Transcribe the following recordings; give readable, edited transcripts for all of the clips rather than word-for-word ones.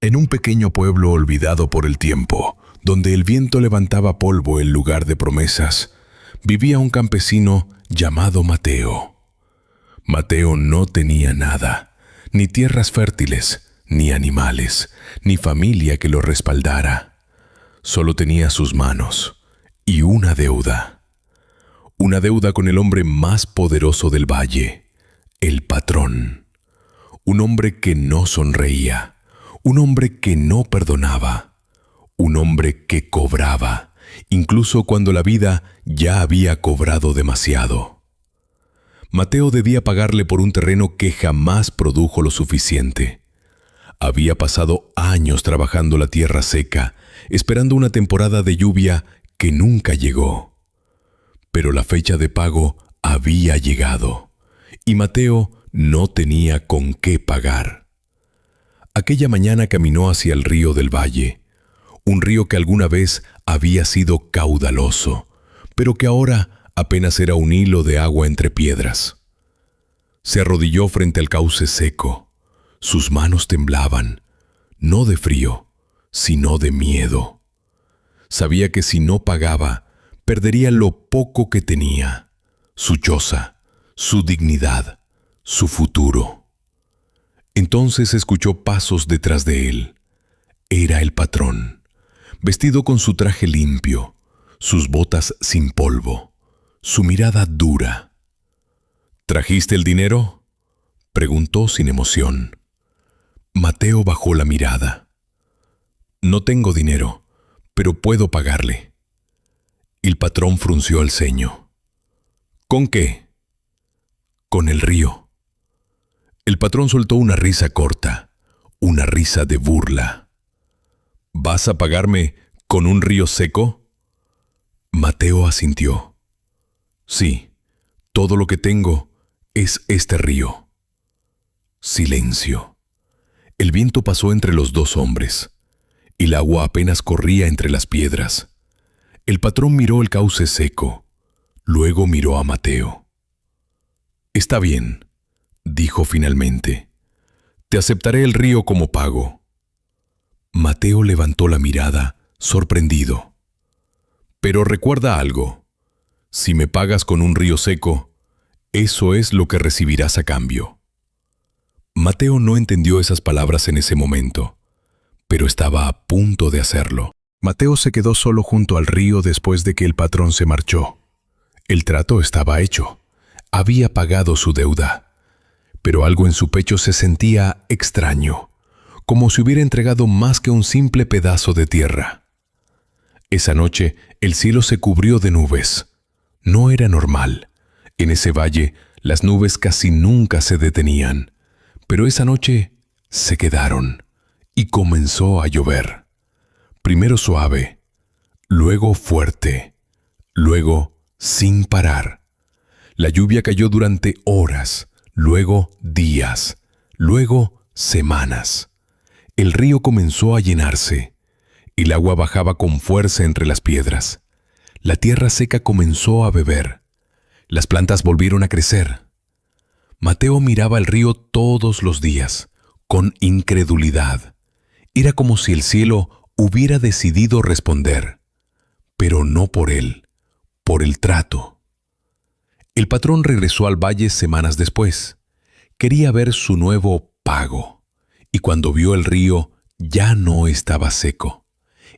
En un pequeño pueblo olvidado por el tiempo, donde el viento levantaba polvo en lugar de promesas, vivía un campesino llamado Mateo. Mateo no tenía nada, ni tierras fértiles, ni animales, ni familia que lo respaldara. Solo tenía sus manos y una deuda. Una deuda con el hombre más poderoso del valle, el patrón. Un hombre que no sonreía, un hombre que no perdonaba, un hombre que cobraba, incluso cuando la vida ya había cobrado demasiado. Mateo debía pagarle por un terreno que jamás produjo lo suficiente. Había pasado años trabajando la tierra seca, esperando una temporada de lluvia que nunca llegó. Pero la fecha de pago había llegado, y Mateo no tenía con qué pagar. Aquella mañana caminó hacia el río del valle, un río que alguna vez había sido caudaloso, pero que ahora apenas era un hilo de agua entre piedras. Se arrodilló frente al cauce seco. Sus manos temblaban, no de frío, sino de miedo. Sabía que si no pagaba, perdería lo poco que tenía, su choza, su dignidad, su futuro. Entonces escuchó pasos detrás de él. Era el patrón, vestido con su traje limpio, sus botas sin polvo, su mirada dura. ¿Trajiste el dinero?, preguntó sin emoción. Mateo bajó la mirada. No tengo dinero, pero puedo pagarle. El patrón frunció el ceño. ¿Con qué? Con el río. El patrón soltó una risa corta, una risa de burla. ¿Vas a pagarme con un río seco? Mateo asintió. Sí, todo lo que tengo es este río. Silencio. El viento pasó entre los dos hombres. El agua apenas corría entre las piedras. El patrón miró el cauce seco. Luego miró a Mateo. Está bien, dijo finalmente. Te aceptaré el río como pago. Mateo levantó la mirada, sorprendido. Pero recuerda algo. Si me pagas con un río seco, eso es lo que recibirás a cambio. Mateo no entendió esas palabras en ese momento, pero estaba a punto de hacerlo. Mateo se quedó solo junto al río después de que el patrón se marchó. El trato estaba hecho. Había pagado su deuda. Pero algo en su pecho se sentía extraño, como si hubiera entregado más que un simple pedazo de tierra. Esa noche, el cielo se cubrió de nubes. No era normal. En ese valle, las nubes casi nunca se detenían. Pero esa noche se quedaron y comenzó a llover. Primero suave, luego fuerte, luego sin parar. La lluvia cayó durante horas, luego días, luego semanas. El río comenzó a llenarse. El agua bajaba con fuerza entre las piedras. La tierra seca comenzó a beber. Las plantas volvieron a crecer. Mateo miraba el río todos los días, con incredulidad. Era como si el cielo hubiera decidido responder, pero no por él, por el trato. El patrón regresó al valle semanas después. Quería ver su nuevo pago, y cuando vio el río ya no estaba seco.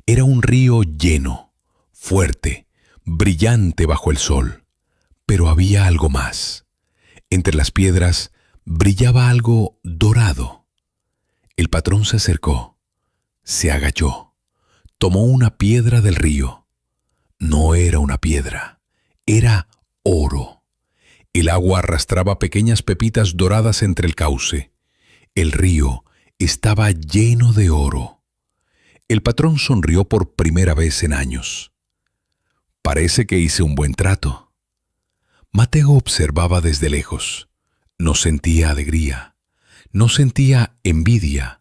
Era un río lleno, fuerte, brillante bajo el sol. Pero había algo más. Entre las piedras brillaba algo dorado. El patrón se acercó, se agachó, tomó una piedra del río. No era una piedra, era oro. El agua arrastraba pequeñas pepitas doradas entre el cauce. El río estaba lleno de oro. El patrón sonrió por primera vez en años. Parece que hice un buen trato. Mateo observaba desde lejos. No sentía alegría, no sentía envidia,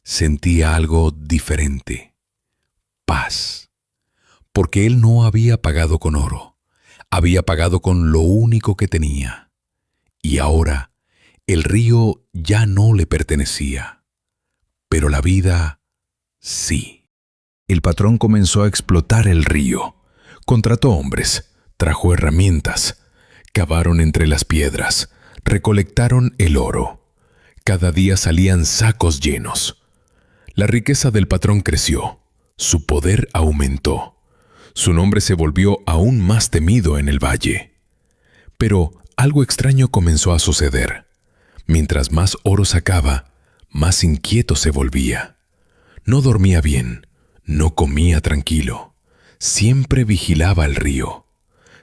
sentía algo diferente. Paz. Porque él no había pagado con oro, había pagado con lo único que tenía. Y ahora el río ya no le pertenecía. pero la vida sí. El patrón comenzó a explotar el río. Contrató hombres, trajo herramientas, cavaron entre las piedras, recolectaron el oro. Cada día salían sacos llenos. La riqueza del patrón creció, su poder aumentó. Su nombre se volvió aún más temido en el valle. Pero algo extraño comenzó a suceder. Mientras más oro sacaba, más inquieto se volvía. No dormía bien, no comía tranquilo. Siempre vigilaba el río.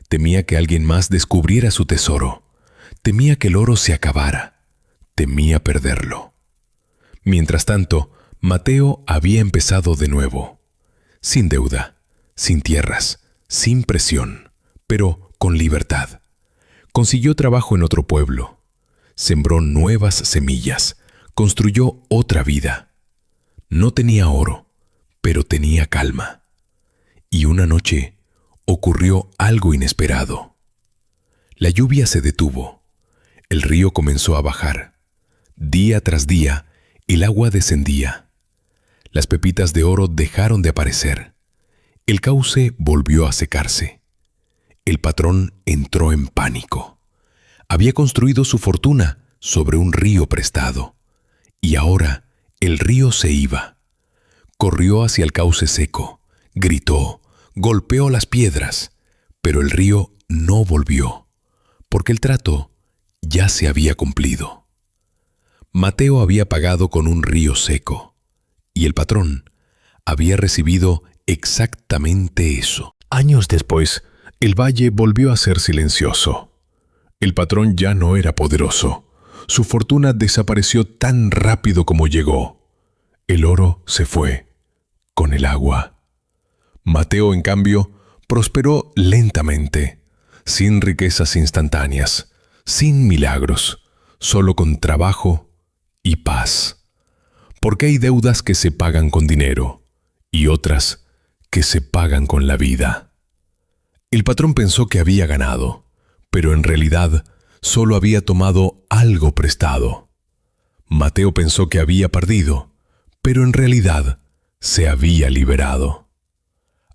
Temía que alguien más descubriera su tesoro. Temía que el oro se acabara. Temía perderlo. Mientras tanto, Mateo había empezado de nuevo. Sin deuda, sin tierras, sin presión, pero con libertad. Consiguió trabajo en otro pueblo. Sembró nuevas semillas. Construyó otra vida. No tenía oro, pero tenía calma. Y una noche ocurrió algo inesperado. La lluvia se detuvo. El río comenzó a bajar. Día tras día, el agua descendía. Las pepitas de oro dejaron de aparecer. El cauce volvió a secarse. El patrón entró en pánico. Había construido su fortuna sobre un río prestado. Y ahora el río se iba. Corrió hacia el cauce seco, gritó, golpeó las piedras, pero el río no volvió, porque el trato ya se había cumplido. Mateo había pagado con un río seco, y el patrón había recibido exactamente eso. Años después, el valle volvió a ser silencioso. El patrón ya no era poderoso. Su fortuna desapareció tan rápido como llegó. El oro se fue con el agua. Mateo, en cambio, prosperó lentamente, sin riquezas instantáneas, sin milagros, solo con trabajo y paz. Porque hay deudas que se pagan con dinero y otras que se pagan con la vida. El patrón pensó que había ganado, pero en realidad solo había tomado algo prestado. Mateo pensó que había perdido, pero en realidad se había liberado.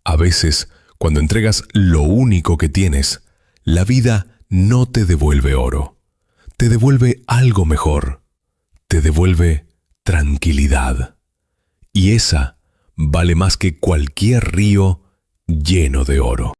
A veces, cuando entregas lo único que tienes, la vida no te devuelve oro. Te devuelve algo mejor. Te devuelve tranquilidad. Y esa vale más que cualquier río lleno de oro.